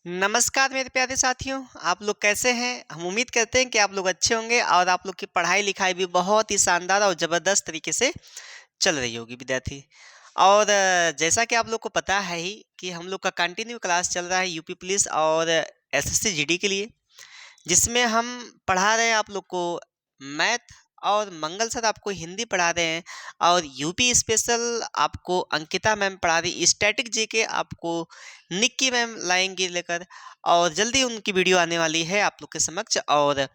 नमस्कार मेरे प्यारे साथियों, आप लोग कैसे हैं? हम उम्मीद करते हैं कि आप लोग अच्छे होंगे और आप लोग की पढ़ाई-लिखाई भी बहुत ही शानदार और ज़बरदस्त तरीके से चल रही होगी विद्यार्थी। और जैसा कि आप लोग को पता है ही कि हम लोग का कंटिन्यू क्लास चल रहा है यूपी पुलिस और एसएससी जीडी के लिए, जिसमें हम पढ़ा रहे हैं आप लोग को मैथ और मंगल सर आपको हिंदी पढ़ा रहे हैं और यूपी स्पेशल आपको अंकिता मैम पढ़ा रही स्टैटिक जीके आपको निक्की मैम लाएंगी लेकर और जल्दी उनकी वीडियो आने वाली है आप लोग के समक्ष। और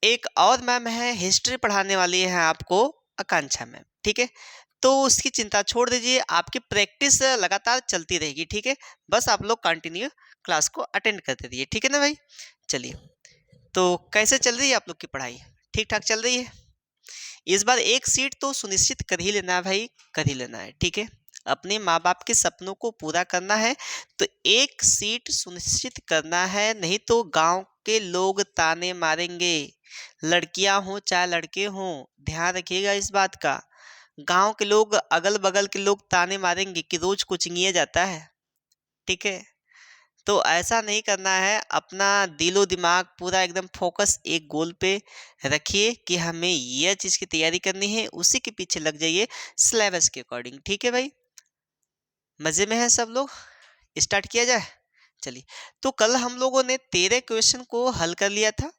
एक और मैम है हिस्ट्री पढ़ाने वाली है आपको आकांक्षा मैम, ठीक है। तो उसकी चिंता छोड़ दीजिए, आपकी प्रैक्टिस लगातार चलती रहेगी, ठीक है। बस आप लोग कंटिन्यू क्लास को अटेंड करते रहिए, ठीक है ना भाई। चलिए, तो कैसे चल रही है आप लोग की पढ़ाई? ठीक ठाक चल रही है? इस बार एक सीट तो सुनिश्चित कर ही लेना है भाई, कर ही लेना है, ठीक है। अपने माँ बाप के सपनों को पूरा करना है तो एक सीट सुनिश्चित करना है, नहीं तो गांव के लोग ताने मारेंगे। लड़कियां हों चाहे लड़के हों, ध्यान रखिएगा इस बात का। गांव के लोग, अगल बगल के लोग ताने मारेंगे कि रोज कोचिंग जाता है, ठीक है। तो ऐसा नहीं करना है, अपना दिलो दिमाग पूरा एकदम फोकस एक गोल पे रखिए कि हमें यह चीज़ की तैयारी करनी है, उसी के पीछे लग जाइए सिलेबस के अकॉर्डिंग, ठीक है भाई। मज़े में है सब लोग? स्टार्ट किया जाए। चलिए, तो कल हम लोगों ने 13 क्वेश्चन को हल कर लिया था।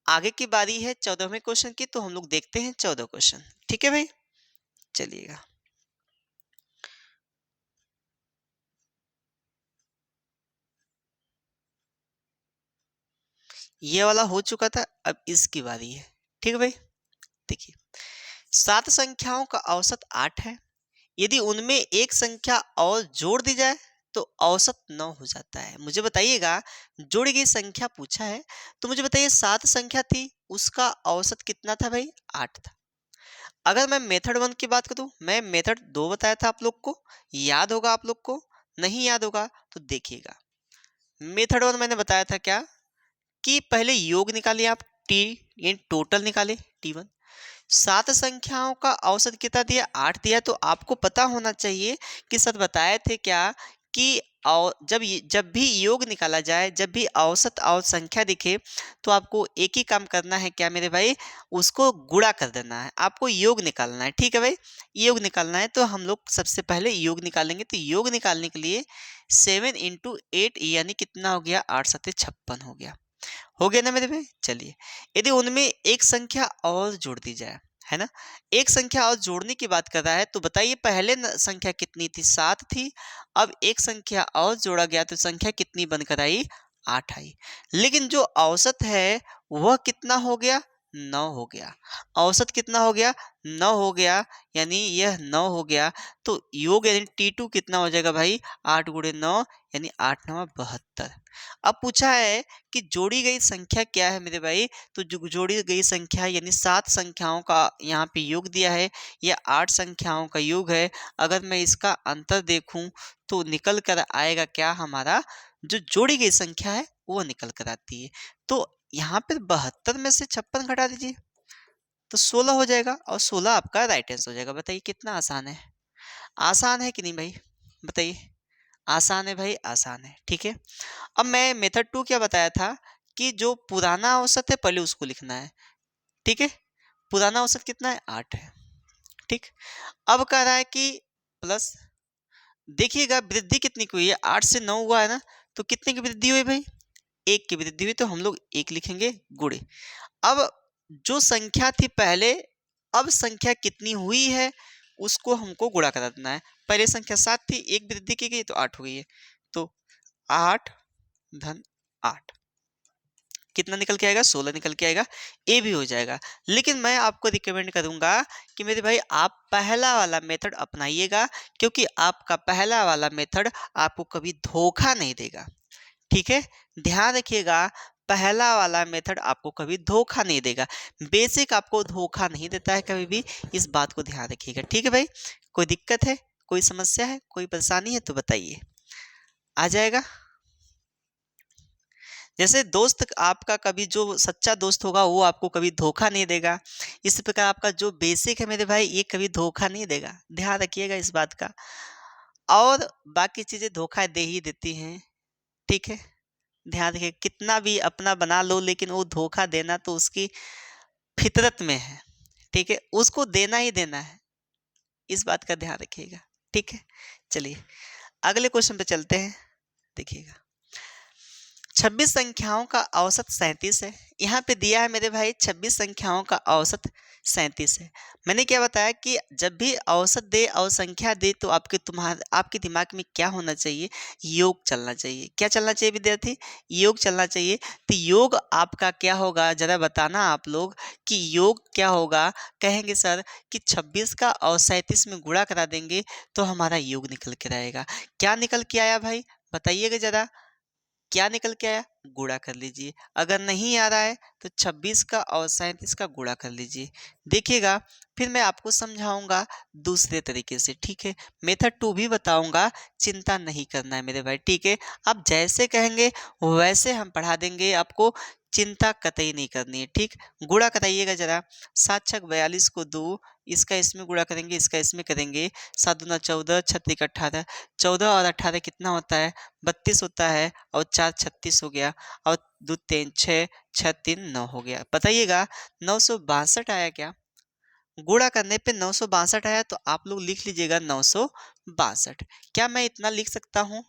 आगे की बारी है 14वें क्वेश्चन की, तो हम लोग देखते हैं 14 क्वेश्चन, ठीक है भाई। चलिएगा, ये वाला हो चुका था, अब इसकी बारी है, ठीक है भाई। देखिए, 7 संख्याओं का औसत 8 है। यदि उनमें एक संख्या और जोड़ दी जाए तो औसत 9 हो जाता है। मुझे बताइएगा, जोड़ी गई संख्या पूछा है, तो मुझे बताइए 7 संख्या थी, उसका औसत कितना था भाई? 8 था। अगर मैं मेथड 1 की बात करूं, मैं मेथड 2 बताया था आप लोग को, याद होगा आप लोग को? नहीं याद होगा तो देखिएगा। मेथड 1 मैंने बताया था क्या, कि पहले योग निकालिए आप, टी इन टोटल निकाले T1। 7 संख्याओं का औसत कितना दिया? 8 दिया। तो आपको पता होना चाहिए कि सर बताए थे क्या कि जब भी योग निकाला जाए, जब भी औसत और संख्या दिखे, तो आपको एक ही काम करना है क्या मेरे भाई? उसको गुणा कर देना है, आपको योग निकालना है, ठीक है भाई। योग निकालना है तो हम लोग सबसे पहले योग निकालेंगे। तो योग निकालने के लिए 7 इंटू 8 यानी कितना हो गया? 8 सत्ते 56 हो गया। हो गया ना मेरे भाई? चलिए, यदि उनमें एक संख्या और जोड़ दी जाए, है ना, एक संख्या और जोड़ने की बात कर रहा है, तो बताइए पहले संख्या कितनी थी? 7 थी। अब एक संख्या और जोड़ा गया तो संख्या कितनी बनकर आई? 8 आई। लेकिन जो औसत है वह कितना हो गया? 9 हो गया। औसत कितना हो गया? 9 हो गया, यानी यह 9 हो गया। तो योग यानी T2 कितना हो जाएगा भाई? 8 गुणे 9 यानी 8 9 72। अब पूछा है कि जोड़ी गई संख्या क्या है मेरे भाई? तो जो जोड़ी गई संख्या यानी 7 संख्याओं का यहाँ पे योग दिया है, या 8 संख्याओं का योग है। अगर मैं इसका अंतर देखूं तो निकल कर आएगा क्या? हमारा जो जोड़ी गई संख्या है वो निकल कर आती है। तो यहाँ पर 72 में से 56 घटा दीजिए तो 16 हो जाएगा, और 16 आपका राइट आंसर हो जाएगा। बताइए कितना आसान है? आसान है कि नहीं भाई? बताइए। आसान है भाई, आसान है, ठीक है। अब मैं मेथड 2 क्या बताया था, कि जो पुराना औसत है पहले उसको लिखना है, ठीक है। पुराना औसत कितना है? 8 है, ठीक। अब कह रहा है कि प्लस, देखिएगा वृद्धि कितनी की हुई है? 8 से 9 हुआ है ना, तो कितने की वृद्धि हुई भाई? 1 की वृद्धि हुई, तो हम लोग 1 लिखेंगे गुणे। अब जो संख्या थी पहले, अब संख्या कितनी हुई है उसको हमको गुणा करा देना है। पहले संख्या 7 थी, 1 वृद्धि की गई तो 8 हो गई है। तो 8 धन 8 कितना निकल के आएगा? 16 निकल के आएगा। ए भी हो जाएगा। लेकिन मैं आपको रिकमेंड करूंगा कि मेरे भाई आप पहला वाला मेथड अपनाइएगा, क्योंकि आपका पहला वाला मेथड आपको कभी धोखा नहीं देगा, ठीक है। ध्यान रखिएगा, पहला वाला मेथड आपको कभी धोखा नहीं देगा। बेसिक आपको धोखा नहीं देता है कभी भी, इस बात को ध्यान रखिएगा, ठीक है भाई। कोई दिक्कत है, कोई समस्या है, कोई परेशानी है तो बताइए, आ जाएगा। जैसे दोस्त आपका, कभी जो सच्चा दोस्त होगा वो आपको कभी धोखा नहीं देगा, इस प्रकार आपका जो बेसिक है मेरे भाई ये कभी धोखा नहीं देगा, ध्यान रखिएगा इस बात का। और बाकी चीजें धोखा दे ही देती हैं, ठीक है, ध्यान रखिए, कितना भी अपना बना लो लेकिन वो धोखा देना तो उसकी फितरत में है। ठीक है, उसको देना ही देना है, इस बात का ध्यान रखिएगा। ठीक है, चलिए अगले क्वेश्चन पे चलते हैं। देखिएगा, 26 संख्याओं का औसत 37 है। यहाँ पे दिया है मेरे भाई 26 संख्याओं का औसत 37 है। मैंने क्या बताया कि जब भी औसत दे और संख्या दे तो आपके दिमाग में क्या होना चाहिए, योग चलना चाहिए। क्या चलना चाहिए विद्यार्थी, योग चलना चाहिए। तो योग आपका क्या होगा जरा बताना आप लोग कि योग क्या होगा। कहेंगे सर कि 26 का और 37 में गुणा करा देंगे तो हमारा योग निकल के रहेगा। क्या निकल के आया भाई, बताइएगा जरा, क्या निकल के आया, गुणा कर लीजिए। अगर नहीं आ रहा है तो 26 का और 37 का गुणा कर लीजिए। देखिएगा, फिर मैं आपको समझाऊंगा दूसरे तरीके से। ठीक है, मेथड 2 भी बताऊंगा, चिंता नहीं करना है मेरे भाई। ठीक है, आप जैसे कहेंगे वैसे हम पढ़ा देंगे आपको, चिंता कतई नहीं करनी है। ठीक, गुणा कराइएगा जरा। 7 छक 42 को 2, इसका इसमें गुणा करेंगे, इसका इसमें करेंगे। 7 दूना 14, 6 त्रिक 18, 14 और 18 कितना होता है, 32 होता है। और 4 36 हो गया, और 2 3 6, 6 3 9 हो गया। बताइएगा 962 आया क्या, गुणा करने पे 962 आया तो आप लोग लिख लीजिएगा 962। क्या मैं इतना लिख सकता हूँ,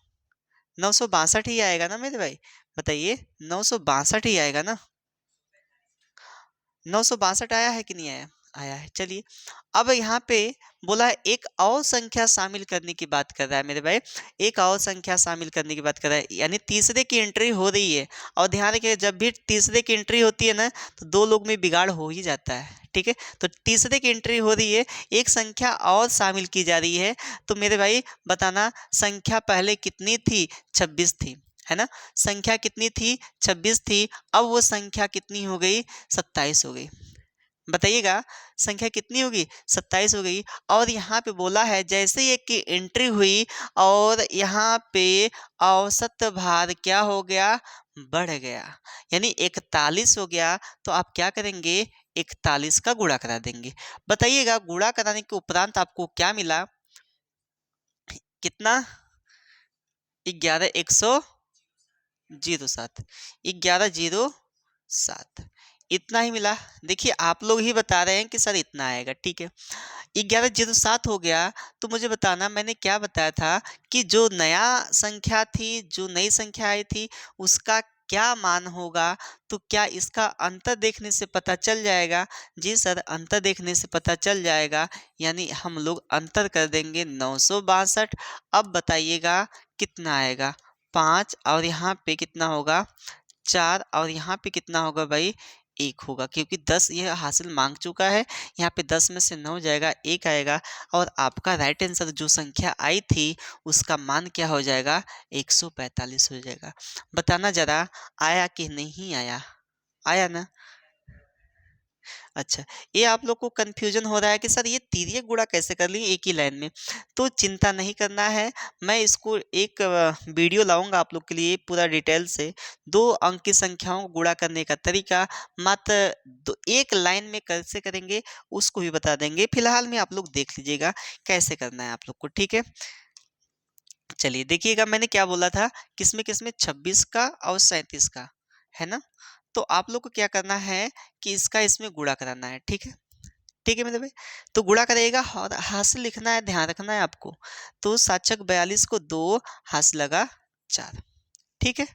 962 ही आएगा ना मेरे भाई, बताइए 962 ही आएगा ना। 962 आया है कि नहीं आया, आया है। चलिए अब यहाँ पे बोला है एक और संख्या शामिल करने की बात कर रहा है मेरे भाई, एक और संख्या शामिल करने की बात कर रहा है, यानी तीसरे की एंट्री हो रही है। और ध्यान रखिए, जब भी तीसरे की एंट्री होती है ना तो दो लोग में बिगाड़ हो ही जाता है। ठीक है, तो तीसरे की एंट्री हो रही है, एक संख्या और शामिल की जा रही है। तो मेरे भाई बताना, संख्या पहले कितनी थी, 26 थी, है ना। संख्या कितनी थी, 26 थी। अब वो संख्या कितनी हो गई, 27 हो गई। बताइएगा संख्या कितनी होगी, 27 हो गई। और यहाँ पे बोला है जैसे ही एक की एंट्री हुई और यहाँ पे औसत भार क्या हो गया, बढ़ गया, यानी 41 हो गया। तो आप क्या करेंगे, 41 का गुणा करा देंगे। बताइएगा गुणा कराने के उपरांत आपको क्या मिला, कितना, 11,107, 11,007, इतना ही मिला। देखिए आप लोग ही बता रहे हैं कि सर इतना आएगा। ठीक है, 11,007 हो गया। तो मुझे बताना, मैंने क्या बताया था कि जो नया संख्या थी, जो नई संख्या आई थी, उसका क्या मान होगा। तो क्या इसका अंतर देखने से पता चल जाएगा, जी सर अंतर देखने से पता चल जाएगा, यानी हम लोग अंतर कर देंगे 962। अब बताइएगा कितना आएगा, 5 और यहाँ पे कितना होगा, 4 और यहाँ पे कितना होगा भाई, 1 होगा, क्योंकि 10 यह हासिल मांग चुका है। यहाँ पे 10 में से 9 जाएगा, 1 आएगा। और आपका राइट आंसर जो संख्या आई थी उसका मान क्या हो जाएगा, 145 हो जाएगा। बताना जरा आया कि नहीं आया, आया ना। अच्छा, ये आप लोग को कंफ्यूजन हो रहा है कि सर ये तिर्यक गुणा कैसे कर ली एक ही लाइन में। तो चिंता नहीं करना है, मैं इसको एक वीडियो लाऊंगा आप लोग के लिए पूरा डिटेल से। 2 अंक की संख्याओं को गुणा करने का तरीका मात्र एक लाइन में कैसे करेंगे उसको भी बता देंगे। फिलहाल में आप लोग देख लीजिएगा कैसे करना है आप लोग को। ठीक है, चलिए देखिएगा मैंने क्या बोला था, किसमें किसमें, 26 का और 37 का, है ना। तो आप लोग को क्या करना है कि इसका इसमें गुणा कराना है। ठीक है, ठीक है मेरे भाई, तो गुणा करेगा और हासिल लिखना है, ध्यान रखना है आपको। तो 7 छक 42 को 2, हासिल लगा 4। ठीक है,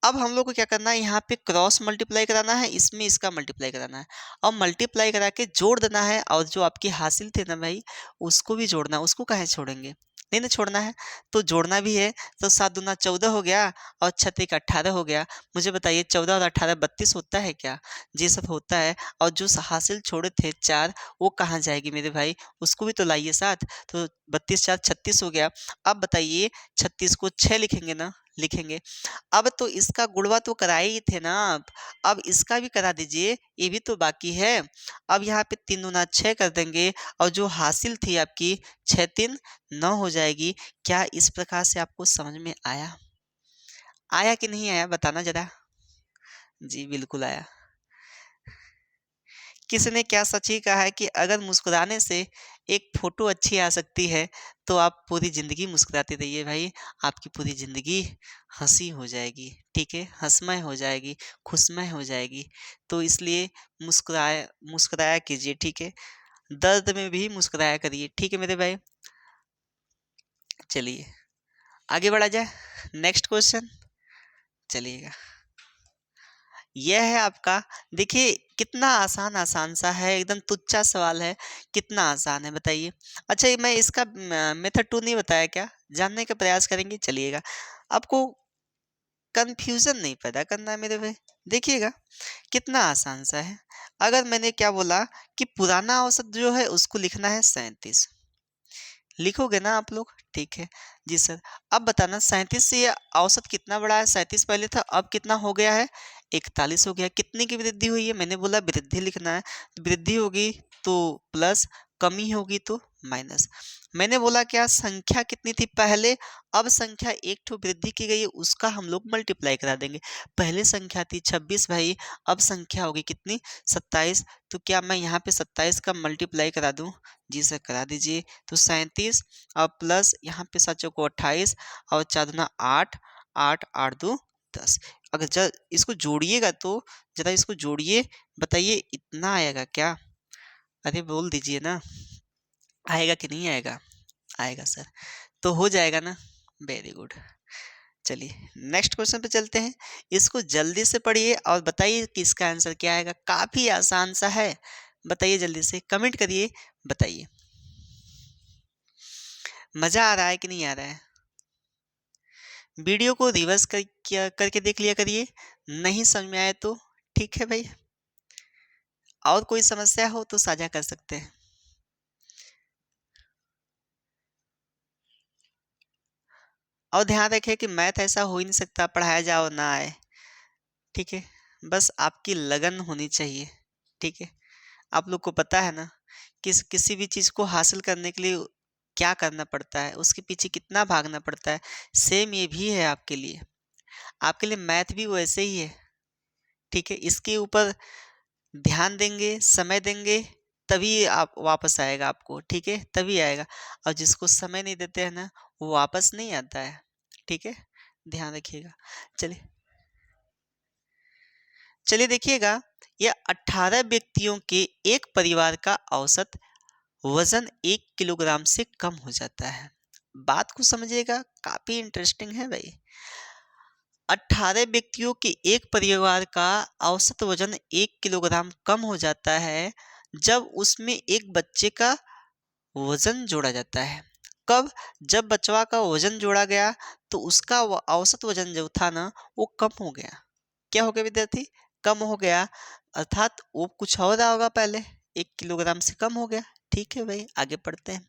अब हम लोग को क्या करना है, यहाँ पे क्रॉस मल्टीप्लाई कराना है, इसमें इसका मल्टीप्लाई कराना है, और मल्टीप्लाई करा के जोड़ देना है। और जो आपकी हासिल थे ना भाई, उसको भी जोड़ना है, उसको काहे छोड़ेंगे, नहीं ना छोड़ना है, तो जोड़ना भी है। तो 7 दूना 14 हो गया, और 6 तिक 18 हो गया। मुझे बताइए 14 और 18 32 होता है क्या, जी सब होता है। और जो हासिल छोड़े थे 4, वो कहाँ जाएगी मेरे भाई, उसको भी तो लाइए साथ। तो 32 4 36 हो गया। अब बताइए 36 को 6 लिखेंगे ना, लिखेंगे। अब तो इसका गुणवा तो कराए ही थे ना आप, अब इसका भी करा दीजिए, ये भी तो बाकी है। अब यहाँ पे 3 दूना 6 कर देंगे, और जो हासिल थी आपकी 6 3 9 हो जाएगी। क्या इस प्रकार से आपको समझ में आया, आया कि नहीं आया, बताना जरा। जी बिल्कुल आया। किसी ने क्या सच ही कहा है कि अगर मुस्कुराने से एक फोटो अच्छी आ सकती है तो आप पूरी जिंदगी मुस्कुराते रहिए भाई, आपकी पूरी जिंदगी हंसी हो जाएगी, ठीक है, हंसमय हो जाएगी, खुशमय हो जाएगी। तो इसलिए मुस्कुराया मुस्कुराया कीजिए, ठीक है, दर्द में भी मुस्कुराया करिए, ठीक है मेरे भाई। चलिए आगे बढ़ा जाए, नेक्स्ट क्वेश्चन। चलिएगा, यह है आपका, देखिए कितना आसान आसान सा है, एकदम तुच्चा सवाल है, कितना आसान है बताइए। अच्छा ये मैं इसका मेथड टू नहीं बताया क्या, जानने का प्रयास करेंगे, चलिएगा। आपको कंफ्यूजन नहीं पैदा करना है मेरे भाई, देखिएगा कितना आसान सा है। अगर मैंने क्या बोला कि पुराना औसत जो है उसको लिखना है 37, लिखोगे ना आप लोग, ठीक है जी सर। अब बताना 37 से ये औसत कितना बड़ा है, 37 पहले था, अब कितना हो गया है, 41 हो गया। कितने की वृद्धि हुई है, मैंने बोला वृद्धि लिखना है, तो वृद्धि होगी तो प्लस, कमी होगी तो माइनस। मैंने बोला क्या, संख्या कितनी थी पहले, अब संख्या एक ठो वृद्धि की गई है उसका हम लोग मल्टीप्लाई करा देंगे। पहले संख्या थी 26 भाई, अब संख्या होगी कितनी, 27। तो क्या मैं यहाँ पे 27 का मल्टीप्लाई करा दूं, जी सर करा दीजिए। तो 37 और प्लस यहाँ पे 7 को 28 और 4 दूना 8, 8 8 दो 10। अगर जब इसको जोड़िएगा तो जरा इसको जोड़िए, बताइए इतना आएगा क्या, अरे बोल दीजिए ना, आएगा कि नहीं आएगा, आएगा सर, तो हो जाएगा ना, वेरी गुड। चलिए नेक्स्ट क्वेश्चन पे चलते हैं, इसको जल्दी से पढ़िए और बताइए कि इसका आंसर क्या आएगा, काफी आसान सा है, बताइए जल्दी से, कमेंट करिए, बताइए मजा आ रहा है कि नहीं आ रहा है। वीडियो को रिवर्स करके देख लिया करिए, नहीं समझ में आए तो ठीक है भाई, और कोई समस्या हो तो साझा कर सकते हैं। और ध्यान रखें कि मैथ ऐसा हो ही नहीं सकता पढ़ाया जाओ ना आए, ठीक है, बस आपकी लगन होनी चाहिए, ठीक है। आप लोग को पता है ना किसी भी चीज को हासिल करने के लिए क्या करना पड़ता है, उसके पीछे कितना भागना पड़ता है, सेम ये भी है आपके लिए, आपके लिए मैथ भी वैसे ही है, ठीक है। इसके ऊपर ध्यान देंगे, समय देंगे, तभी आप वापस आएगा आपको, ठीक है, तभी आएगा। और जिसको समय नहीं देते हैं ना, वो वापस नहीं आता है, ठीक है, ध्यान रखिएगा। चलिए चलिए देखिएगा, ये 18 व्यक्तियों के एक परिवार का औसत वजन 1 किलोग्राम से कम हो जाता है। बात को समझिएगा, काफी इंटरेस्टिंग है भाई। 18 व्यक्तियों के एक परिवार का औसत वजन 1 किलोग्राम कम हो जाता है जब उसमें एक बच्चे का वजन जोड़ा जाता है। कब, जब बचवा का वजन जोड़ा गया तो उसका औसत वजन जो था ना वो कम हो गया। क्या हो गया विद्यार्थी, कम हो गया, अर्थात वो कुछ और रहा होगा पहले, 1 किलोग्राम से कम हो गया, ठीक है भाई आगे पढ़ते हैं।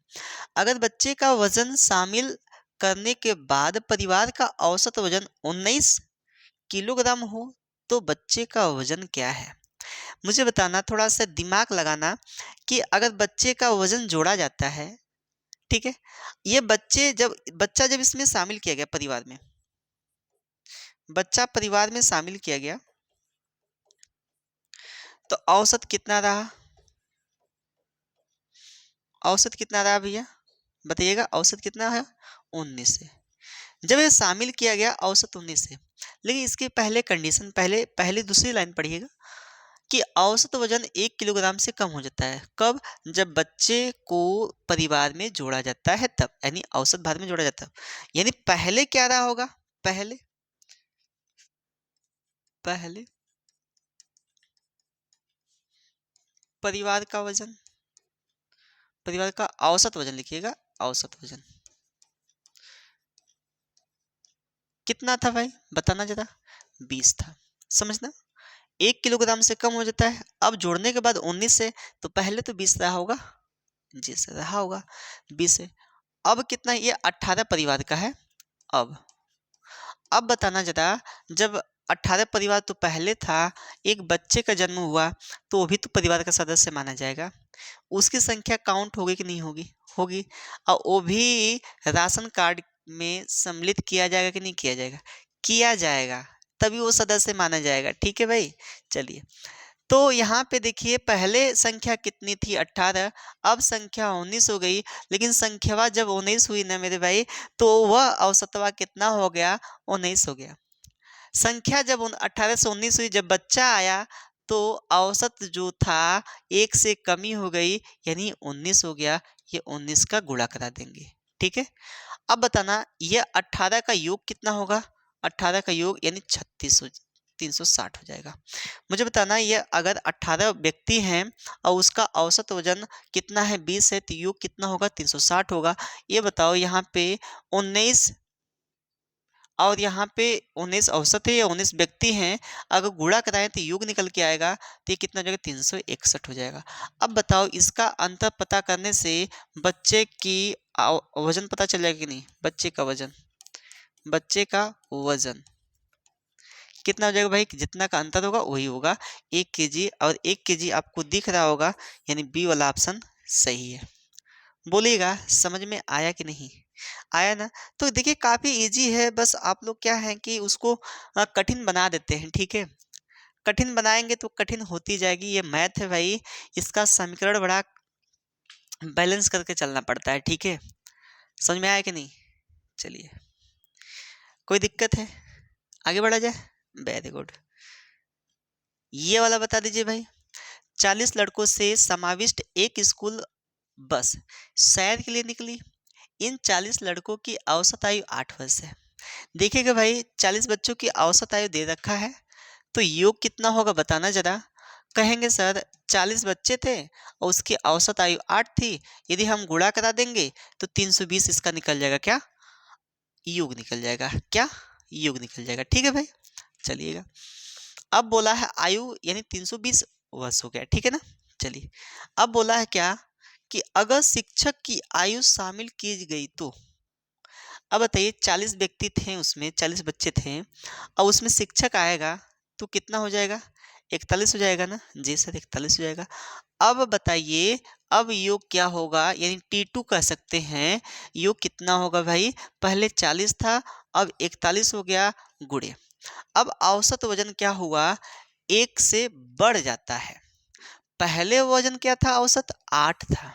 अगर बच्चे का वजन शामिल करने के बाद परिवार का औसत वजन 19 किलोग्राम हो तो बच्चे का वजन क्या है। मुझे बताना, थोड़ा सा दिमाग लगाना कि अगर बच्चे का वजन जोड़ा जाता है, ठीक है, ये बच्चा जब इसमें शामिल किया गया परिवार में, बच्चा परिवार में शामिल किया गया तो औसत कितना रहा, औसत कितना रहा भैया, बताइएगा औसत कितना है, 19 से। जब ये शामिल किया गया औसत 19 से, लेकिन इसके पहले कंडीशन, पहले पहले दूसरी लाइन पढ़िएगा कि औसत वजन 1 किलोग्राम से कम हो जाता है कब, जब बच्चे को परिवार में जोड़ा जाता है तब, यानी औसत भार में जोड़ा जाता है। यानी पहले क्या रहा होगा, पहले पहले परिवार का वजन, परिवार का औसत वजन लिखिएगा, औसत वजन कितना था भाई, बताना जरा, 20 था, समझना। 1 किलोग्राम से कम हो जाता है, अब जोड़ने के बाद 19 से, तो पहले तो 20 रहा होगा, जी सर रहा होगा 20 से। अब कितना, ये 18 परिवार का है। अब बताना जरा, जब 18 परिवार तो पहले था, एक बच्चे का जन्म हुआ तो वो भी तो परिवार का सदस्य माना जाएगा, उसकी संख्या काउंट होगी कि नहीं होगी, होगी, और वो भी राशन कार्ड में सम्मिलित किया जाएगा कि नहीं किया जाएगा, किया जाएगा, तभी वो सदस्य माना जाएगा, ठीक है भाई। चलिए तो यहाँ पे देखिए पहले संख्या कितनी थी 18, अब संख्या 19 हो गई, लेकिन संख्यावा जब 19 हुई ना मेरे भाई, तो वह औसतवा कितना हो गया, 19 हो गया। संख्या जब 18 से 19 हुई, जब बच्चा आया तो औसत जो था 1 से कमी हो गई, यानी 19 हो गया। ये 19 का गुणा करा देंगे, ठीक है। अब बताना ये 18 का योग कितना होगा, 18 का योग यानी 36 360 हो जाएगा। मुझे बताना ये अगर 18 व्यक्ति हैं और उसका औसत वजन कितना है, 20 है, तो योग कितना होगा, 360 होगा। ये बताओ यहाँ पे 19 और यहाँ पे 19 औसत है या 19 व्यक्ति हैं, अगर गुणा कराएं तो योग निकल के आएगा, तो ये कितना हो जाएगा, 361 हो जाएगा। अब बताओ इसका अंतर पता करने से बच्चे की वजन पता चल जाएगा कि नहीं, बच्चे का वजन, बच्चे का वजन कितना हो जाएगा भाई, जितना का अंतर होगा वही होगा, 1 केजी, और 1 केजी आपको दिख रहा होगा, यानी बी वाला ऑप्शन सही है। बोलिएगा समझ में आया कि नहीं आया ना। तो देखिए काफी इजी है, बस आप लोग क्या है कि उसको कठिन बना देते हैं, ठीक है। कठिन बनाएंगे तो कठिन होती जाएगी, ये मैथ है भाई, इसका समीकरण बड़ा बैलेंस करके चलना पड़ता है, ठीक है। समझ में आया कि नहीं, चलिए कोई दिक्कत है, आगे बढ़ा जाए। वेरी गुड, ये वाला बता दीजिए भाई। 40 लड़कों से समाविष्ट एक स्कूल बस सैर के लिए निकली। इन 40 लड़कों की औसत आयु 8 वर्ष है। देखिएगा भाई 40 बच्चों की औसत आयु दे रखा है, तो योग कितना होगा बताना जरा। कहेंगे सर 40 बच्चे थे और उसकी औसत आयु 8 थी, यदि हम गुणा करा देंगे तो 320 इसका निकल जाएगा, क्या योग निकल जाएगा, क्या योग निकल जाएगा, ठीक है भाई। चलिएगा अब बोला है आयु यानी 320 वर्ष हो गया, ठीक है ना। चलिए अब बोला है क्या कि अगर शिक्षक की आयु शामिल की गई तो, अब बताइए 40 व्यक्ति थे उसमें, 40 बच्चे थे और उसमें शिक्षक आएगा तो कितना हो जाएगा, 41 हो जाएगा ना। जी सर 41 हो जाएगा। अब बताइए अब योग क्या होगा, यानी T2 कह सकते हैं। योग कितना होगा भाई, पहले 40 था अब 41 हो गया, गुणे अब औसत वजन क्या हुआ, 1 से बढ़ जाता है। पहले वजन क्या था, औसत 8 था,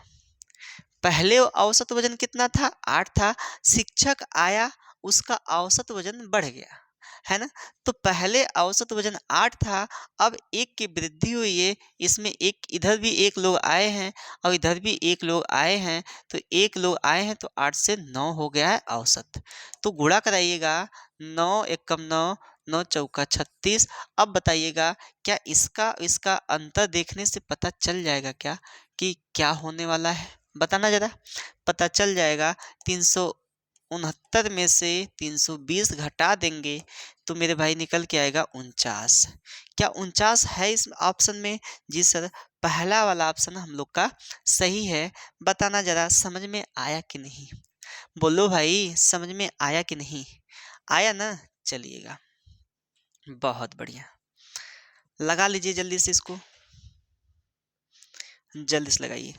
पहले औसत वजन कितना था, 8 था। शिक्षक आया उसका औसत वजन बढ़ गया, है ना। तो पहले औसत वजन 8 था, अब 1 की वृद्धि हुई है, इसमें एक इधर भी एक लोग आए हैं और इधर भी एक लोग आए हैं, तो एक लोग आए हैं तो 8 से 9 हो गया है औसत। तो गुणा कराइएगा, 9 एकम 9, 9 चौका 36। अब बताइएगा क्या इसका इसका अंतर देखने से पता चल जाएगा क्या कि क्या होने वाला है, बताना जरा। पता चल जाएगा, 369 में से 320 घटा देंगे तो मेरे भाई निकल के आएगा 49। क्या 49 है इस ऑप्शन में, जी सर पहला वाला ऑप्शन हम लोग का सही है। बताना जरा समझ में आया कि नहीं, बोलो भाई समझ में आया कि नहीं आया ना। चलिएगा बहुत बढ़िया, लगा लीजिए जल्दी से इसको, जल्दी से लगाइए।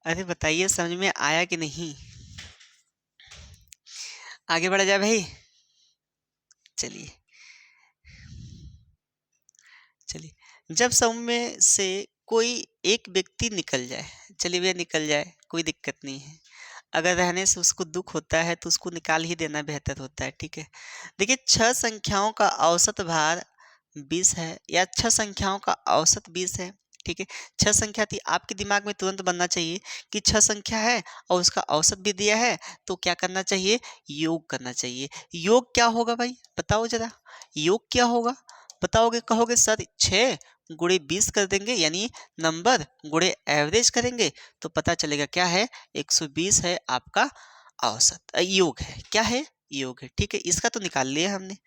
अरे बताइए समझ में आया कि नहीं, आगे बढ़ा जाए भाई। चलिए चलिए जब समूह में से कोई एक व्यक्ति निकल जाए, चलिए भैया निकल जाए कोई दिक्कत नहीं है, अगर रहने से उसको दुख होता है तो उसको निकाल ही देना बेहतर होता है, ठीक है। देखिए 6 संख्याओं का औसत भार 20 है या 6 संख्याओं का औसत 20 है, ठीक है। 6 संख्या थी, आपके दिमाग में तुरंत बनना चाहिए कि 6 संख्या है और उसका औसत भी दिया है, तो क्या करना चाहिए, योग करना चाहिए। योग क्या होगा भाई बताओ जरा, योग क्या होगा बताओगे, कहोगे सर 6 गुणे 20 कर देंगे, यानी नंबर गुणे एवरेज करेंगे तो पता चलेगा क्या है, 120 है आपका औसत, योग है, क्या है योग है, ठीक है। इसका तो निकाल लिया हमने।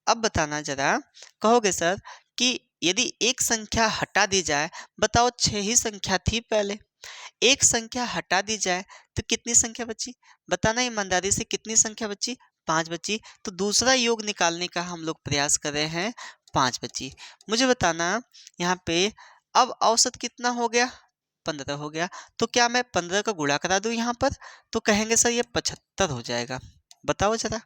अब बताना जरा, कहोगे सर कि यदि एक संख्या हटा दी जाए, बताओ 6 ही संख्या थी पहले, एक संख्या हटा दी जाए तो कितनी संख्या बची, बताना ईमानदारी से कितनी संख्या बची, 5 बची। तो दूसरा योग निकालने का हम लोग प्रयास कर रहे हैं, 5 बची। मुझे बताना यहाँ पे अब औसत कितना हो गया, 15 हो गया। तो क्या मैं 15 का गुणा करा दूं यहाँ पर, तो कहेंगे सर ये 75 हो जाएगा, बताओ जरा,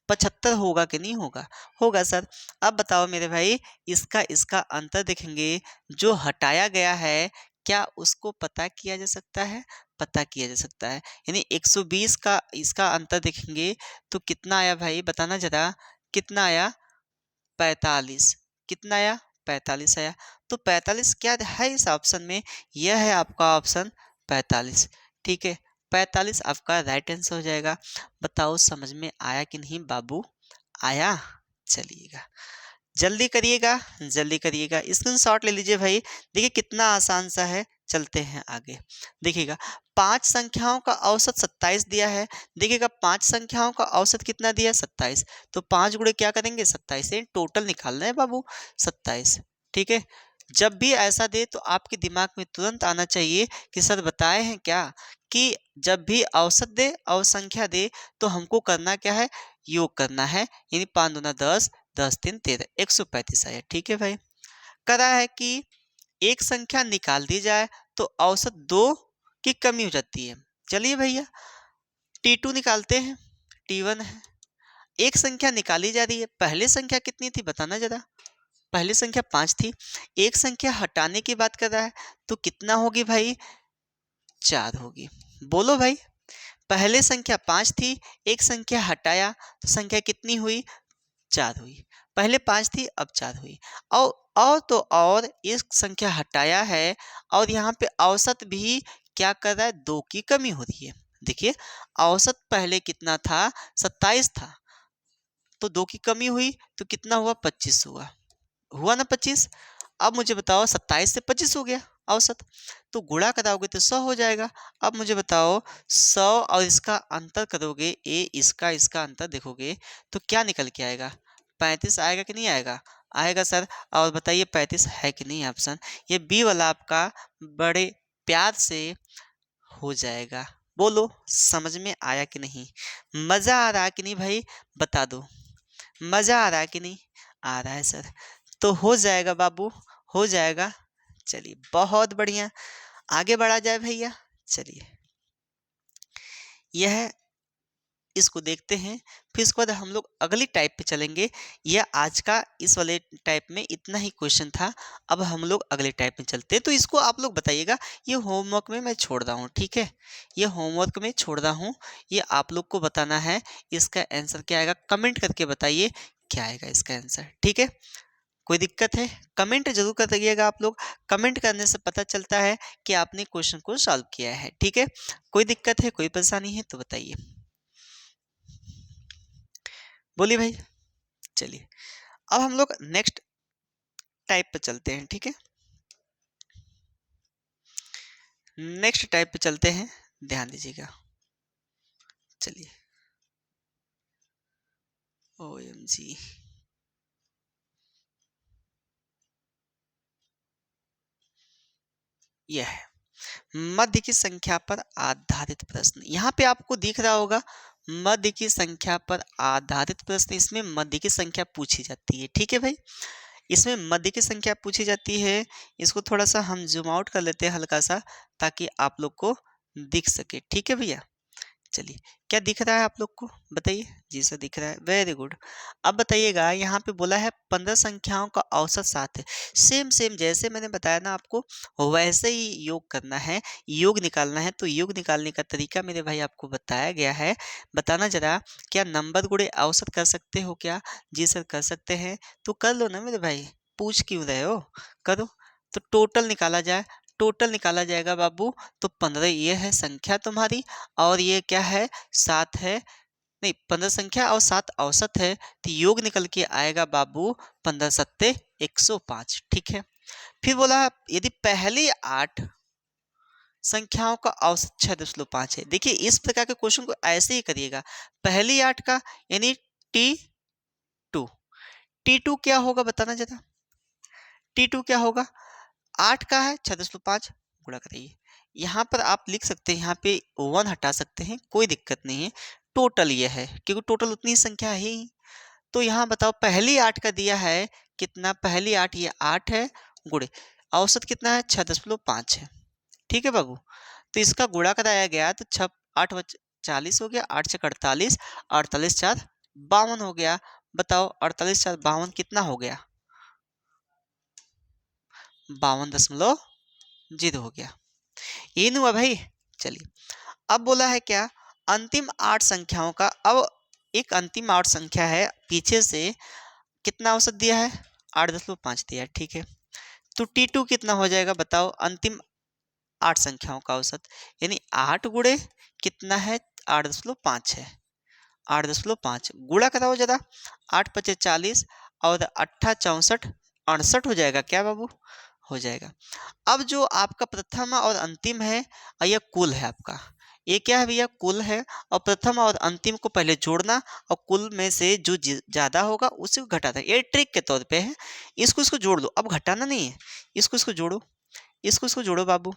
75 होगा कि नहीं होगा? होगा सर। अब बताओ मेरे भाई, इसका इसका अंतर देखेंगे, जो हटाया गया है क्या उसको पता किया जा सकता है? पता किया जा सकता है। यानी 120 का इसका अंतर देखेंगे तो कितना आया भाई, बताना जरा, कितना आया? 45। कितना आया? 45 आया। तो 45 क्या है इस ऑप्शन में? यह है आपका ऑप्शन 45। ठीक है, 45 आपका राइट आंसर हो जाएगा। बताओ समझ में आया कि नहीं बाबू? आया? चलिएगा, जल्दी करिएगा, जल्दी करिएगा, स्क्रीनशॉट ले लीजिए भाई। देखिए कितना आसान सा है, चलते हैं आगे। देखिएगा, 5 संख्याओं का औसत 27 दिया है। देखिएगा 5 संख्याओं का औसत कितना दिया है? 27। तो 5 गुणे क्या करेंगे? 27 से टोटल निकालना है बाबू, 27। ठीक है, जब भी ऐसा दे तो आपके दिमाग में तुरंत आना चाहिए कि सर बताए हैं क्या कि जब भी औसत दे और संख्या दे तो हमको करना क्या है? योग करना है। यानी 5 दूना 10, 10 3 13, 135 आया। ठीक है भाई, करा है कि एक संख्या निकाल दी जाए तो औसत 2 की कमी हो जाती है। चलिए भैया, T2 निकालते हैं, T1 है। एक संख्या निकाली जा रही है, पहले संख्या कितनी थी बताना जरा? पहली संख्या 5 थी। एक संख्या हटाने की बात कर रहा है तो कितना होगी भाई? 4 होगी। बोलो भाई, पहले संख्या 5 थी, एक संख्या हटाया तो संख्या कितनी हुई? 4 हुई। पहले 5 थी, अब 4 हुई। और तो और एक संख्या हटाया है और यहाँ पे औसत भी क्या कर रहा है? 2 की कमी हो रही है। देखिए, औसत पहले कितना था? 27 था, तो 2 की कमी हुई तो कितना हुआ? 25 हुआ। हुआ ना 25? अब मुझे बताओ, 27 से 25 हो गया औसत, तो गुणा कराओगे तो 100 हो जाएगा। अब मुझे बताओ, 100 और इसका अंतर करोगे, इसका इसका अंतर देखोगे तो क्या निकल के आएगा? 35 आएगा कि नहीं आएगा? आएगा सर। और बताइए 35 है कि नहीं ऑप्शन? ये बी वाला आपका बड़े प्यार से हो जाएगा। बोलो समझ में आया कि नहीं? मजा आ रहा है कि नहीं भाई? बता दो, मजा आ रहा है कि नहीं? आ रहा है सर। तो हो जाएगा बाबू, हो जाएगा। चलिए बहुत बढ़िया, आगे बढ़ा जाए भैया। चलिए, यह इसको देखते हैं, फिर इसके बाद हम लोग अगली टाइप पे चलेंगे। यह आज का इस वाले टाइप में इतना ही क्वेश्चन था। अब हम लोग अगले टाइप में चलते हैं, तो इसको आप लोग बताइएगा। ये होमवर्क में मैं छोड़ रहा हूँ, ठीक है? ये होमवर्क में छोड़ रहा हूँ, ये आप लोग को बताना है। इसका आंसर क्या आएगा कमेंट करके बताइए, क्या आएगा इसका आंसर, ठीक है? कोई दिक्कत है? कमेंट जरूर कर दीजिएगा आप लोग। कमेंट करने से पता चलता है कि आपने क्वेश्चन को सॉल्व किया है, ठीक है? कोई दिक्कत है, कोई परेशानी है तो बताइए, बोलिए भाई। चलिए, अब हम लोग नेक्स्ट टाइप पे चलते हैं, ठीक है? नेक्स्ट टाइप पे चलते हैं, ध्यान दीजिएगा। चलिए, OMG, यह है मध्य की संख्या पर आधारित प्रश्न। यहाँ पे आपको दिख रहा होगा मध्य की संख्या पर आधारित प्रश्न। इसमें मध्य की संख्या पूछी जाती है, ठीक है भाई? इसमें मध्य की संख्या पूछी जाती है। इसको थोड़ा सा हम जूम आउट कर लेते हैं हल्का सा, ताकि आप लोग को दिख सके, ठीक है भैया? चलिए, क्या दिख रहा है आप लोग को? बताइए। जी सर दिख रहा है, वेरी गुड। अब बताइएगा, यहाँ पे बोला है 15 संख्याओं का औसत 7 है। सेम सेम जैसे मैंने बताया ना आपको, वैसे ही योग करना है, योग निकालना है। तो योग निकालने का तरीका मेरे भाई आपको बताया गया है। बताना जरा, क्या नंबर गुणे औसत कर सकते हो क्या? जी सर कर सकते हैं। तो कर लो ना मेरे भाई, पूछ क्यों रहे हो? करो। तो टोटल निकाला जाए, टोटल निकाला जाएगा बाबू। तो 15 ये है संख्या तुम्हारी, और ये क्या है? 7 है। नहीं, 15 संख्या और 7 औसत है, तो योग निकल के आएगा बाबू 15 सत्ते 105, ठीक है? फिर बोला यदि पहली 8 संख्याओं का औसत 6.5 है। देखिए इस प्रकार के क्वेश्चन को ऐसे ही करिएगा। पहली 8 का यानी T2, T2 क्या होगा बताना जरा? T2 क्या होगा? 8 का है 6.5 गुणा करिए। यहाँ पर आप लिख सकते हैं, यहाँ पे 1 हटा सकते हैं, कोई दिक्कत नहीं है। टोटल ये है, क्योंकि टोटल उतनी संख्या है ही। तो यहाँ बताओ, पहली 8 का दिया है कितना? पहली 8 ये 8 है, गुणे औसत कितना है? 6.5 है, ठीक है बाबू? तो इसका गुणा कराया गया तो 6 8 40 हो गया, 8 छक 48, 48 4 52 हो गया। बताओ 48 4 52 कितना हो गया? 52.0 हो गया। ये नहीं हुआ भाई। चलिए अब बोला है क्या, अंतिम 8 संख्याओं का। अब एक अंतिम 8 संख्या है, पीछे से कितना औसत दिया है? 8.5 दिया है, ठीक है। तो T2 कितना हो जाएगा बताओ? अंतिम 8 संख्याओं का औसत, यानी 8 गुणे कितना है? 8.5 है। 8.5 गुणा कराओ जरा, 8 पचे 40 और 8 64 68 हो जाएगा क्या बाबू? हो जाएगा। अब जो आपका प्रथम और अंतिम है, यह कुल है आपका। ये क्या है भैया? कुल है। और प्रथम और अंतिम को पहले जोड़ना, और कुल में से जो ज्यादा होगा उसी को घटाना। ये ट्रिक के तौर पे है। इसको इसको जोड़ दो, अब घटाना नहीं है। इसको इसको जोड़ो, इसको इसको जोड़ो बाबू।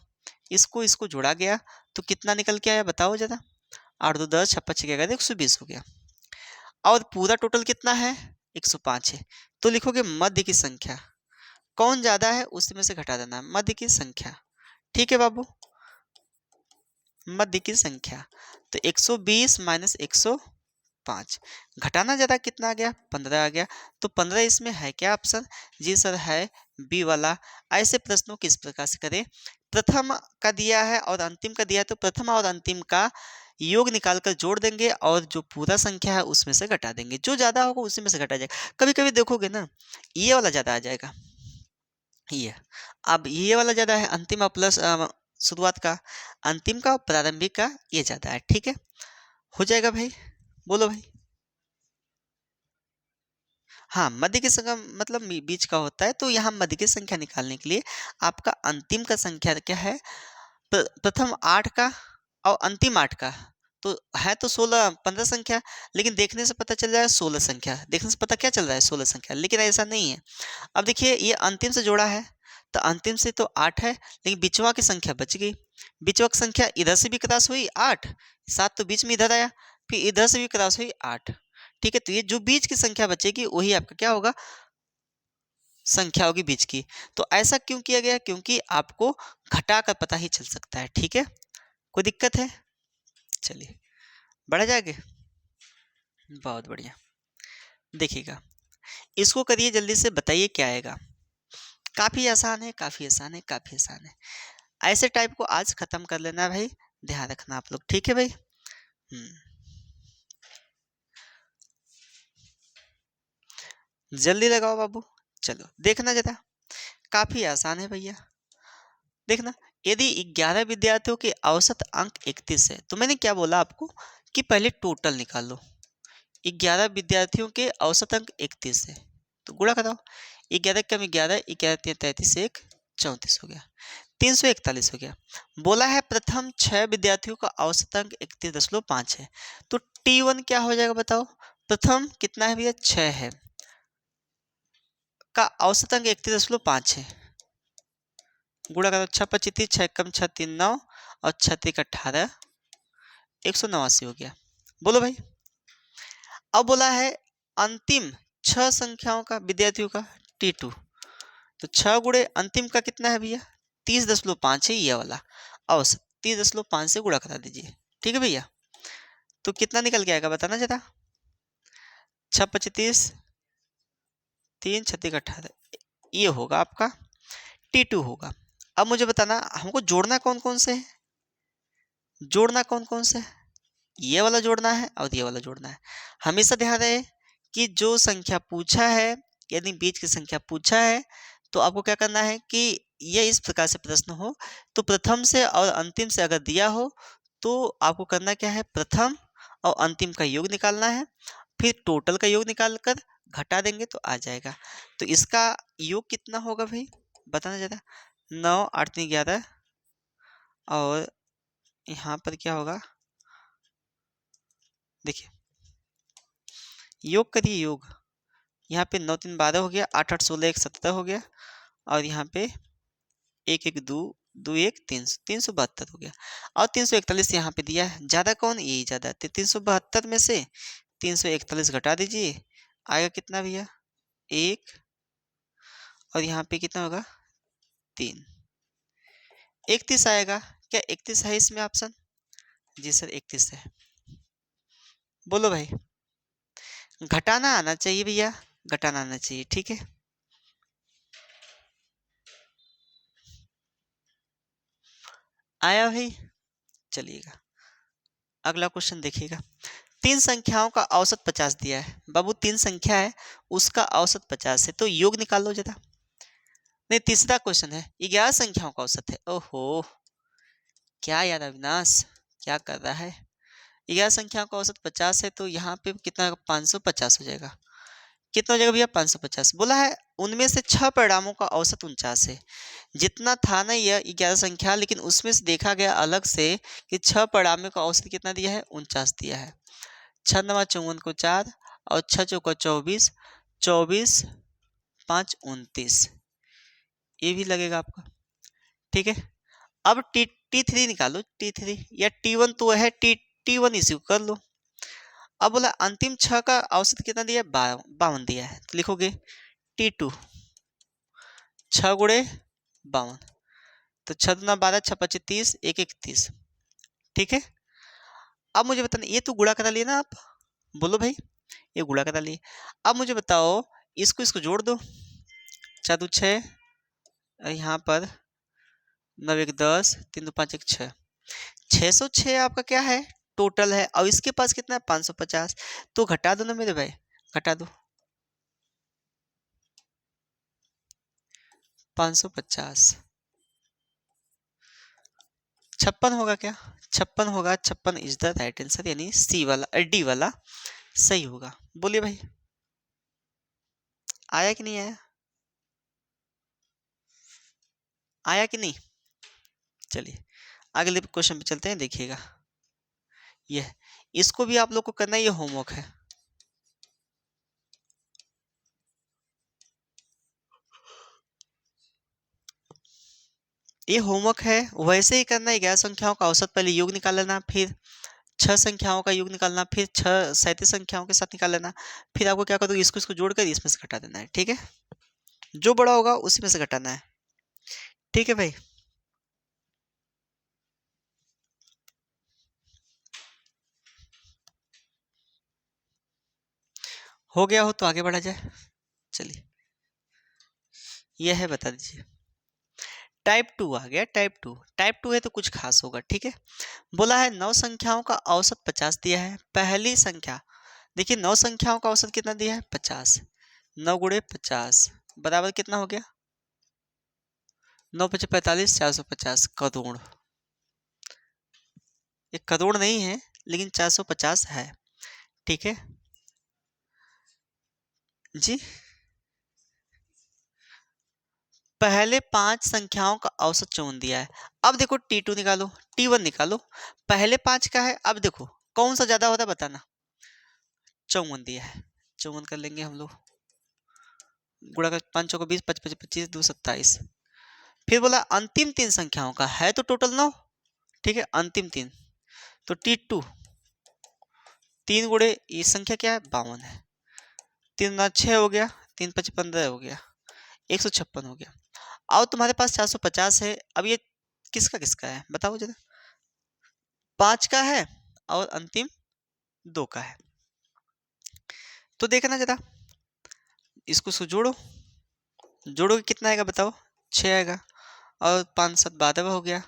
इसको इसको जोड़ा गया तो कितना निकल के आया बताओ जरा? 8 2 10 छप्पन छः 120 हो गया। और पूरा टोटल कितना है? 105 है। तो लिखोगे मध्य की संख्या। कौन ज्यादा है उसमें से घटा देना, मध्य की संख्या। ठीक है बाबू, मध्य की संख्या। तो 120 माइनस 105, घटाना ज्यादा, कितना आ गया? 15 आ गया। तो 15 इसमें है क्या ऑप्शन? जी सर है, बी वाला। ऐसे प्रश्नों किस प्रकार से करें? प्रथम का दिया है और अंतिम का दिया है, तो प्रथम और अंतिम का योग निकालकर जोड़ देंगे, और जो पूरा संख्या है उसमें से घटा देंगे। जो ज्यादा होगा उसी में से घटा जाएगा। कभी कभी देखोगे ना, ये वाला ज्यादा आ जाएगा, ये। अब ये वाला ज्यादा है, अंतिम और प्लस शुरुआत का, अंतिम का और प्रारंभिक का ये ज्यादा है। ठीक है, हो जाएगा भाई, बोलो भाई। हाँ, मध्य की संख्या मतलब बीच का होता है। तो यहाँ मध्य की संख्या निकालने के लिए आपका अंतिम का संख्या क्या है? प्रथम 8 का और अंतिम 8 का। तो है तो 16 15 संख्या, लेकिन देखने से पता चल रहा है 16 संख्या। देखने से पता क्या चल रहा है? 16 संख्या, लेकिन ऐसा नहीं है। अब देखिए ये अंतिम से जोड़ा है, तो अंतिम से तो 8 है, लेकिन बिचवा की संख्या बच गई। बिचवा की संख्या इधर से भी क्रॉस हुई 8, 7 तो बीच में इधर आया, फिर इधर से भी क्रॉस हुई 8। ठीक है, तो ये जो बीच की संख्या बचेगी वही आपका क्या होगा? संख्या होगी बीच की। तो ऐसा क्यों किया गया? क्योंकि आपको घटा कर पता ही चल सकता है। ठीक है, कोई दिक्कत है? चलिए बढ़ा जाएगा। बहुत बढ़िया, देखिएगा इसको करिए जल्दी से, बताइए क्या आएगा। काफी आसान है, काफी आसान है, काफी आसान है। ऐसे टाइप को आज खत्म कर लेना भाई, ध्यान रखना आप लोग। ठीक है भाई। जल्दी लगाओ बाबू। चलो देखना जरा, काफी आसान है भैया। देखना, यदि 11 विद्यार्थियों के औसत अंक 31 है, तो मैंने क्या बोला आपको कि पहले टोटल निकाल लो। 11 विद्यार्थियों के औसत अंक 31 है, तो गुणा कराओ। 11 कम 11, 11 33, 1 34 हो गया, 341 हो गया। बोला है प्रथम 6 विद्यार्थियों का औसत अंक 31.5 है, तो T1 क्या हो जाएगा बताओ? प्रथम कितना है भैया? 6 है, का औसत अंक 31.5 है। गुणा करो, 6 25 30, 6 कम 6 3 9, और 6 3 18, 189 हो गया। बोलो भाई। अब बोला है अंतिम 6 संख्याओं का, विद्यार्थियों का T2, तो 6 गुणे अंतिम का कितना है भैया? 30.5 है ये वाला औसत, 30.5 से गुणा करा दीजिए। ठीक है भैया, तो कितना निकल के आएगा बताना जरा? 6 25 30, 3 36 18, ये होगा आपका T2 होगा। अब मुझे बताना हमको जोड़ना कौन कौन से है? जोड़ना कौन कौन से है? ये वाला जोड़ना है और ये वाला जोड़ना है। हमेशा ध्यान रहे कि जो संख्या पूछा है, यदि बीच की संख्या पूछा है, तो आपको क्या करना है कि ये इस प्रकार से प्रश्न हो, तो प्रथम से और अंतिम से अगर दिया हो, तो आपको करना क्या है? प्रथम और अंतिम का योग निकालना है, फिर टोटल का योग निकाल कर घटा देंगे तो आ जाएगा। तो इसका योग कितना होगा भाई, बताना जरा? 9 8 3 11, और यहाँ पर क्या होगा देखिए, योग करिए योग। यहाँ पे 9 3 12 हो गया, 8 8 16 1 17 हो गया, और यहाँ पे 1 1 2 2 1 372 हो गया, और 341 यहाँ पे दिया है। ज्यादा कौन? यही ज्यादा है। 372 में से 341 घटा दीजिए, आएगा कितना भैया? 1, और यहाँ पे कितना होगा? 3, 31 आएगा। क्या 31 है इसमें ऑप्शन? जी सर 31 है। बोलो भाई। घटाना आना चाहिए भैया, घटाना आना चाहिए, ठीक है। आया भाई, चलिएगा अगला क्वेश्चन देखिएगा। तीन संख्याओं का औसत 50 दिया है बाबू, तीन संख्या है उसका औसत 50 है, तो योग निकाल लो जरा। नहीं, तीसरा क्वेश्चन है 11 संख्याओं का औसत है। ओहो, क्या यार अविनाश, क्या कर रहा है। 11 संख्याओं का औसत 50 है, तो यहाँ पे कितना 550 हो जाएगा। कितना हो जाएगा भैया 550। बोला है उनमें से 6 परिणामों का औसत 49 है। जितना था ना यह 11 संख्या, लेकिन उसमें से देखा गया अलग से कि 6 परिणामों का औसत कितना दिया है, 49 दिया है। 6 नवा 54 को 4 और 6 चौका 24, 24 5 29, ये भी लगेगा आपका, ठीक है। अब टी थ्री निकालो, टी3 या टी1 तो है, टी1 इसी को कर लो। अब बोला अंतिम 6 का औसत कितना दिया है, 52 दिया है, तो लिखोगे टी2 6 गुणे 52, तो 6 दूना 12, 6 पच्चीस 30, 1 31, ठीक है। अब मुझे बताना, ये तो गुणा करा लिए ना आप, बोलो भाई, ये गुणा करा लिए। अब मुझे बताओ, इसको इसको जोड़ दो, 4 दो 6, यहाँ पर 9 1 10, 3 2 5 1 6, 606 आपका क्या है, टोटल है। और इसके पास कितना है 550, तो घटा दो ना मेरे भाई, घटा दो 550, 56 होगा क्या, 56 होगा, 56 इज द राइट आंसर, यानी सी वाला डी वाला सही होगा। बोलिए भाई, आया कि नहीं आया, आया कि नहीं। चलिए अगले क्वेश्चन पे चलते हैं, देखिएगा। यह इसको भी आप लोग को करना है, ये होमवर्क है। ये होमवर्क है, वैसे ही करना है। 11 संख्याओं का औसत पहले योग निकाल लेना, फिर 6 संख्याओं का योग निकालना, फिर 6 37 संख्याओं के साथ निकाल लेना, फिर आपको क्या करोगे, इसको इसको जोड़कर इसमें से घटा देना है, ठीक है। जो बड़ा होगा उसी में से घटाना है, ठीक है भाई। हो गया हो तो आगे बढ़ा जाए, चलिए। यह है, बता दीजिए। टाइप 2 आ गया, टाइप 2, टाइप 2 है तो कुछ खास होगा, ठीक है। बोला है 9 संख्याओं का औसत 50 दिया है। पहली संख्या, देखिए 9 संख्याओं का औसत कितना दिया है 50, 9 गुणे 50 बराबर कितना हो गया, 9 पचे 45, 450 करोड़। ये करोड़ नहीं है, लेकिन 450 है, ठीक है जी। पहले 5 संख्याओं का औसत 54 दिया है। अब देखो T2 निकालो, T1 निकालो। पहले 5 का है, अब देखो कौन सा ज्यादा होता है बताना। 54 दिया है, 54 कर लेंगे हम लोग, गुणा कर 5 चौको 20, 5 पचे 25, 2 27। फिर बोला अंतिम 3 संख्याओं का है, तो टोटल 9, ठीक है। अंतिम 3, तो T2 3 गुणे ये संख्या क्या है 52 है, 3 ना 6 हो गया, 3 पचे 15 हो गया, 156 हो गया। और तुम्हारे पास 450 है। अब ये किसका किसका है बताओ जरा। 5 का है और अंतिम 2 का है, तो देखना जरा, इसको इसको जोड़ो, जोड़ोगे कितना आएगा बताओ, 6 आएगा, और 5 7 12 हो गया,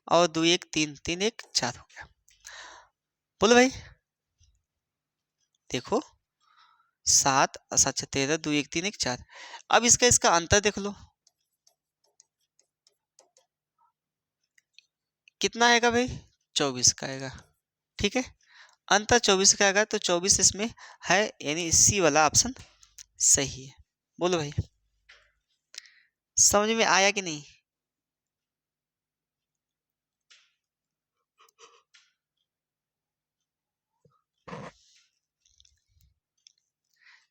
और 2 1 3, 3 1 4 हो गया। बोलो भाई, देखो 7 7 6 13, 2 1 3 1 4। अब इसका इसका अंतर देख लो, कितना आएगा भाई, 24 का आएगा, ठीक है। अंतर 24 का आएगा, तो 24 इसमें है, यानी सी वाला ऑप्शन सही है। बोलो भाई, समझ में आया कि नहीं।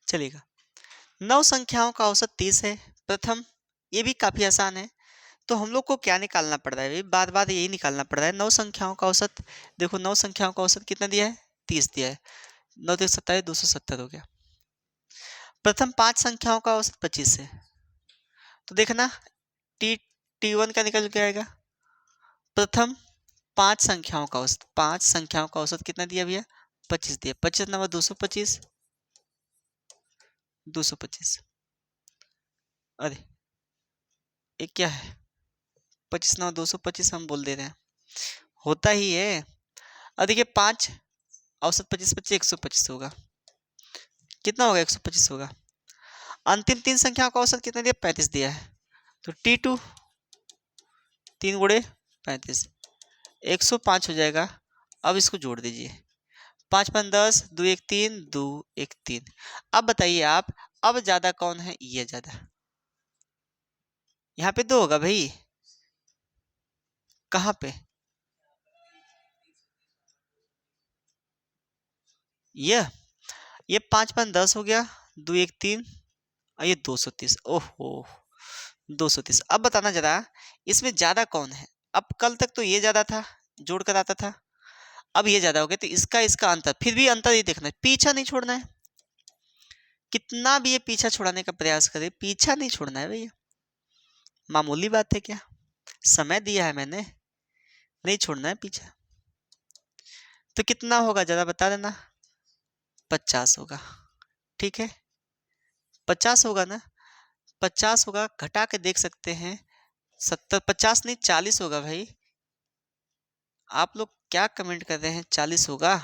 चलेगा। 9 संख्याओं का औसत 30 है। प्रथम, ये भी काफी आसान है। तो हम लोग को क्या निकालना पड़ रहा है भाई, बार बार यही निकालना पड़ रहा है। 9 संख्याओं का औसत, देखो 9 संख्याओं का औसत कितना दिया है, 30 दिया है। 9 3 27, 270 हो गया। प्रथम 5 संख्याओं का औसत 25 है, तो देखना टी T1 का निकल के आएगा। प्रथम 5 संख्याओं का औसत, 5 संख्याओं का औसत कितना दिया भैया 25 दिया, 25 नंबर 225, 225। अरे ये क्या है, 25 नंबर 225 हम बोल दे रहे हैं, होता ही है। अब देखिए 5 औसत 25 25 125 होगा, कितना होगा 125 होगा। अंतिम तीन संख्याओं का औसत कितना दिया, 35 दिया है, तो T2 3 गुणे 35 105 हो जाएगा। अब इसको जोड़ दीजिए, 5 5 10, 2 1 3, 2 1 3। अब बताइए आप, अब ज्यादा कौन है, ये ज्यादा, यहाँ पे 2 होगा भाई, कहाँ पे, ये 5 5 10 हो गया, 2 1 3, और ये 230, ओहो 230। अब बताना जरा, इसमें ज्यादा कौन है। अब कल तक तो ये ज्यादा था, जोड़ कर आता था, अब ये ज्यादा हो गया, तो इसका इसका अंतर, फिर भी अंतर ही देखना है, पीछा नहीं छोड़ना है। कितना भी ये पीछा छुड़ाने का प्रयास करे, पीछा नहीं छोड़ना है भैया, मामूली बात है क्या, समय दिया है मैंने, नहीं छोड़ना है पीछा। तो कितना होगा जरा बता देना, 50 होगा, ठीक है 50 होगा ना, 50 होगा, घटा के देख सकते हैं, 70 50 नहीं 40 होगा भाई। आप लोग क्या कमेंट कर रहे हैं, 40 होगा,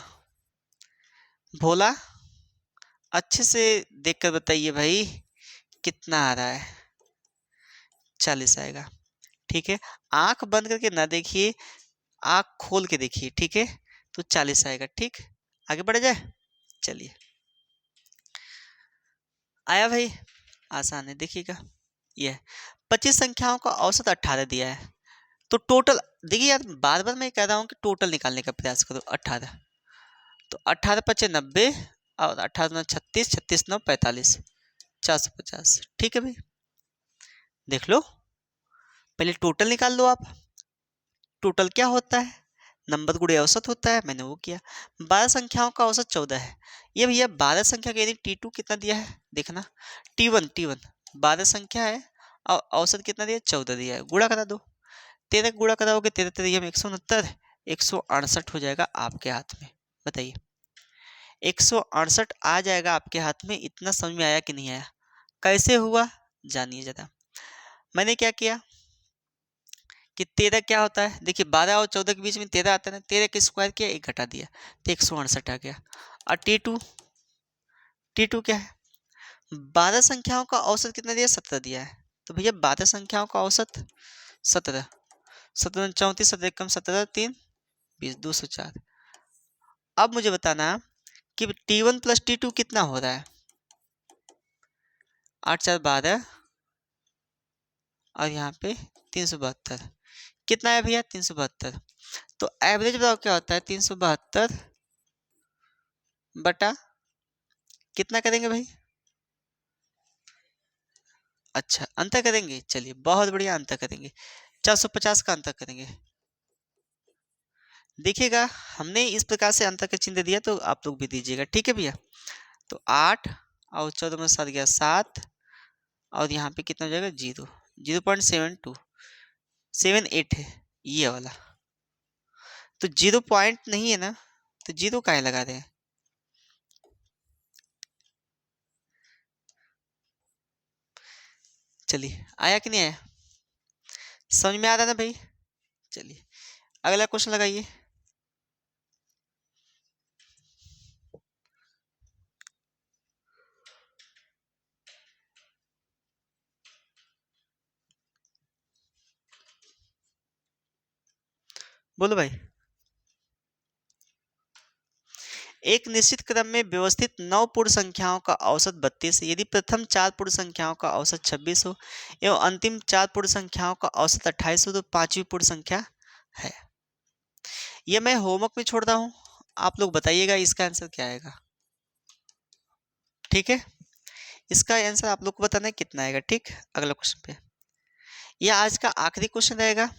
भोला अच्छे से देख कर बताइए भाई, कितना आ रहा है, 40 आएगा, ठीक है। आंख बंद करके ना देखिए, आंख खोल के देखिए, ठीक है, तो 40 आएगा, ठीक। आगे बढ़ जाए, चलिए, आया भाई, आसान है, देखिएगा, ये 25 संख्याओं का औसत 18 दिया है, तो टोटल देखिए यार, बार बार मैं कह रहा हूँ कि टोटल निकालने का प्रयास करो, 18, तो 18 पचे 90, और 18 36, 36 9 45, 450, ठीक है भाई, देख लो, पहले टोटल निकाल लो आप। टोटल क्या होता है, नंबर गुणे औसत होता है, मैंने वो किया। 12 संख्याओं का औसत 14 है, ये भैया 12 संख्या के, यदि T2 कितना दिया है देखना, T1 12 संख्या है, और औसत कितना दिया, 14 दिया है, गुणा करा दो, 13 गुणा कराओगे, 13 13 में 169, 168 हो जाएगा आपके हाथ में, बताइए 168 आ जाएगा आपके हाथ में। इतना समझ में आया कि नहीं आया, कैसे हुआ जानिए जरा। मैंने क्या किया कि 13 क्या होता है, देखिए 12 और 14 के बीच में 13 आता है ना, 13 के स्क्वायर किया, एक घटा दिया, तो 168 आ गया। और T2 क्या है, 12 संख्याओं का औसत कितना दिया, 17 दिया है, तो भैया 12 संख्याओं का औसत 17, 17 34, 17 कम 17 3 20, 204। अब मुझे बताना कि T1 प्लस T2 कितना हो रहा है, 8 4 12, और यहाँ पे 372, कितना है भैया 372, तो एवरेज बताओ क्या होता है, 372 बटा कितना करेंगे भाई, अच्छा अंतर करेंगे, चलिए बहुत बढ़िया, अंतर करेंगे, 450 का अंतर करेंगे। देखिएगा हमने इस प्रकार से अंतर का चिन्ह दिया, तो आप लोग भी दीजिएगा, ठीक है भैया। तो 8 और 14 में 7 गया 7, और यहाँ पे कितना हो जाएगा 0.78 है ये वाला, तो 0 पॉइंट नहीं है ना, तो 0 काहे लगा रहे हैं। चलिए आया कि नहीं आया, समझ में आ रहा है ना भाई, चलिए अगला क्वेश्चन लगाइए। बोलो भाई, एक निश्चित क्रम में व्यवस्थित 9 पूर्ण संख्याओं का औसत 32 है, यदि प्रथम 4 पूर्ण संख्याओं का औसत 26 हो एवं अंतिम 4 पूर्ण संख्याओं का औसत 28 हो, तो पांचवी पूर्ण संख्या है। यह मैं होमवर्क में छोड़ रहा हूँ, आप लोग बताइएगा इसका आंसर क्या आएगा, ठीक है। इसका आंसर आप लोग को बताना है कितना आएगा, ठीक। अगला क्वेश्चन पे, यह आज का आखिरी क्वेश्चन रहेगा,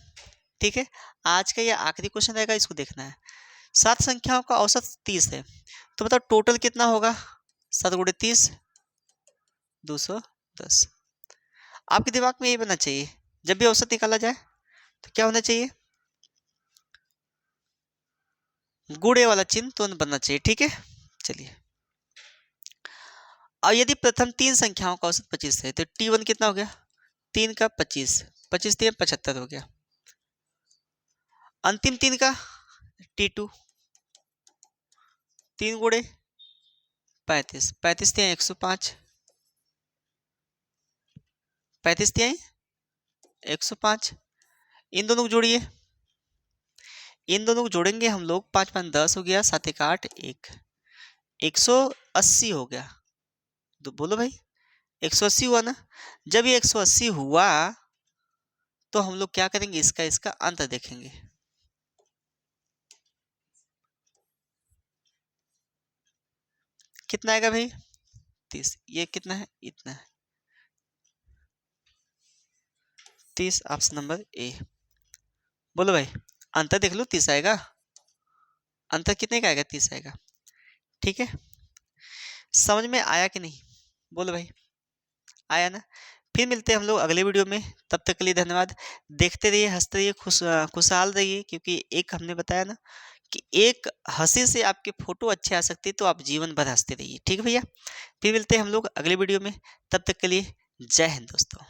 ठीक है, आज का यह आखिरी क्वेश्चन रहेगा, इसको देखना है। 7 संख्याओं का औसत 30 है, तो बताओ टोटल कितना होगा, 7 गुणे 30 210। आपके दिमाग में यही बनना चाहिए, जब भी औसत निकाला जाए तो क्या होना चाहिए, गुणे वाला चिन्ह तुरंत बनना चाहिए, ठीक है। चलिए, और यदि प्रथम 3 संख्याओं का औसत 25 है तो T1 कितना हो गया, 3 का 25, 25 3 75 हो गया। अंतिम 3 का T2, 3 गुणे 35, 35 3 105, 35 3 105। इन दोनों को जोड़िए, इन दोनों को जोड़ेंगे हम लोग, 5 5 10 हो गया, 7 1 8 1, 180 हो गया। तो बोलो भाई 180 हुआ ना। जब ये 180 हुआ तो हम लोग क्या करेंगे, इसका अंत देखेंगे। कितना आएगा भाई, 30। ये कितना है, इतना है, 30, ऑप्शन नंबर ए। बोलो भाई, अंतर देख लो, 30 आएगा, अंतर कितने का आएगा, 30 आएगा, ठीक है। समझ में आया कि नहीं, बोलो भाई, आया ना। फिर मिलते हैं हम लोग अगले वीडियो में, तब तक के लिए धन्यवाद। देखते रहिए, हंसते रहिए, खुशहाल रहिए, क्योंकि एक हमने बताया ना कि एक हंसी से आपके फोटो अच्छे आ सकते हैं, तो आप जीवन भर हंसते रहिए, ठीक है भैया। फिर मिलते हैं हम लोग अगले वीडियो में, तब तक के लिए जय हिंद दोस्तों।